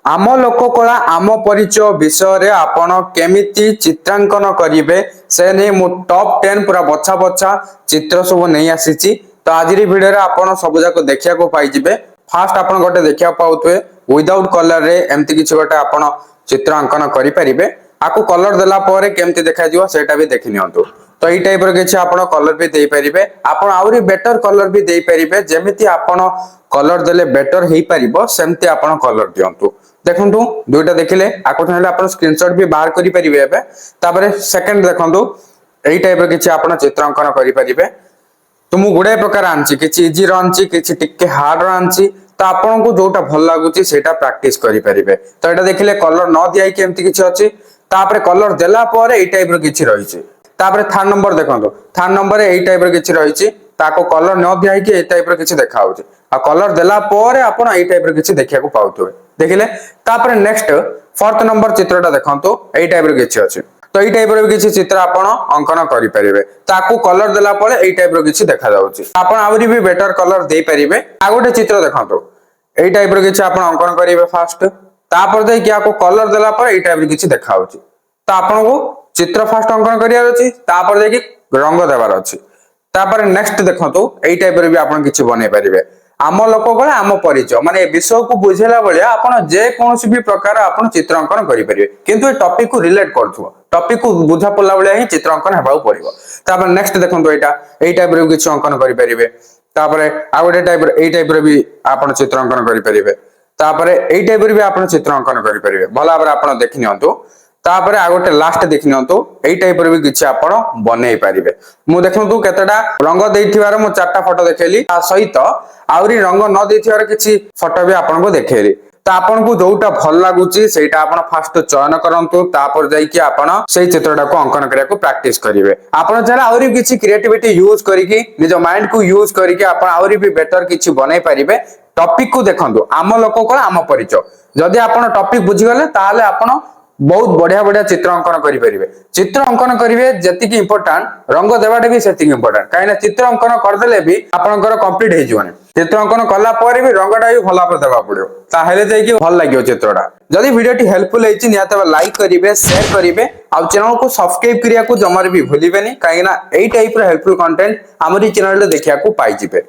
आम लोककला आम परिचय विषय रे आपण केमिति चित्रांकन करिवे से नहीं मु टॉप 10 पूरा बछा बछा चित्र सब नहीं आसीची। तो आज वीडियो रे आपण सब जाक देखिया को पाई जिवे। फास्ट आपण गोटे देखिया पाउतवे विदाउट कलर रे एम्ति किछि गोटे आपण चित्रांकन करि परिबे। आकु कलर देला परे केमति देखा जिवो सेटा भी देखि नियंतु। तो ई टाइप रो किछि आपण कलर भी देई परिबे। आपण आउरी बेटर कलर भी देई परिबे। जेमिति आपण कलर देले बेटर हेई परिबो सेमति आपण कलर दियंतु। देखंतु दुईटा देखिले आको चाहिले आपण स्क्रीनशॉट भी बाहर करि परिबे। एबे तापरे सेकंड देखंतु एई टाइप रो किछि आपण चित्रांकन करि परिबे। तुमु गुडे प्रकार आंची किछि इजी रनची किछि टिके हार्ड रनची। तो आपण को जोटा भल लागुची सेटा प्रैक्टिस करि परिबे। तो एटा देखिले कलर न दियाई के एम्ति किछि अछि। तापरे कलर देला परे एई टाइप रो किछि रहिछि। तापरे थर्ड नंबर देखंतु थर्ड नंबर एई टाइप रो किछि रहिछि। ताको कलर न दियाई के एई टाइप रो किछि देखा होछि। आ कलर देला परे आपण एई टाइप रो किछि देखिया को पाउतबे। देखिले तापरे नेक्स्ट फोर्थ नंबर चित्रटा देखंतु एई टाइप रो किछि अछि। तो एई टाइप रो किछि चित्र आपण अंकन करि परिबे। ताकू कलर देला परे एई टाइप रो किछि देखा जाउछि। आपण आवरी भी बेटर कलर देई परिबे। आ गोटे चित्र देखंतु एई टाइप रो किछि आपण अंकन करिवे फास्ट। तापर दे कि आको कलर देला परे एई टाइप रो किछि देखा होछि। तो आपण को चित्र फास्ट अंकन करियार अछि। तापर दे कि रंग देबार अछि। तापर नेक्स्ट देखंतु एई टाइप रो भी आपण किछि बनै परिबे। आम लोककला आम परिचय माने विषय को बुझेला बलिया आपण जे कोनोसी भी प्रकार आपण चित्रांकन करि परिबे। किंतु ए टॉपिक को रिलेट करथुवा टॉपिक को बुझा पड़ला बलिया ही चित्रांकन हेबाउ पड़िबो। तापर नेक्स्ट देखंतु एई टाइप रो किछि अंकन करि परिबे। तापर आ गोटे टाइप एई टाइप रो भी आपण चित्रांकन करि परिबे। तापर एई टाइप रो भी आपण चित्रांकन करि परिबे। भला भाबरे आपण देखि नियंतु। तापर आ गोटे लास्ट देखि नियंतु एई टाइप रो भी किछि आपण बनै परिबे। मु देखंतु केतेटा रंग देइथिवार मु चारटा फोटो देखेली आ सहित आउरी रंग न देइथिवार किछि फोटो भी आपण को देखेली। तो आपण को जोटा भल लागुची सेटा आपण फास्ट चयन करंतु। तापर जाई कि आपण सेई चित्रटा को अंकन करिया को प्रैक्टिस करिवे। आपण जरा आउरी किछि क्रिएटिविटी यूज करिकि निज माइंड को यूज करिकि आपण आउरी भी बेटर किछि बनै परिबे। टॉपिक को देखंतु आम लोककला आम परिचय। जदि आपण टॉपिक बुझि गले ताहाले आपण बहुत बढ़िया बढ़िया चित्र अंकन करि परिबे। चित्र अंकन करिवे जति कि इंपोर्टेंट रंग देबाटे भी सेति इंपोर्टेंट। काइना चित्र अंकन कर देले भी आपनकर कंप्लीट हे जिवने। चित्र अंकन कला परे भी रंगटा भी भला पर देबा पड़ियो। ताहेले जाई कि भल लागियो चित्रटा। जदि वीडियोटी हेल्पफुल हेछि निहात लाइक करिवे शेयर करिवे आ चैनल को सब्सक्राइब करिया को जमार भी भूलिबेनी। काइना एई टाइप रो हेल्पफुल कंटेंट हमरी चैनल रे देखिया को पाई जिवे।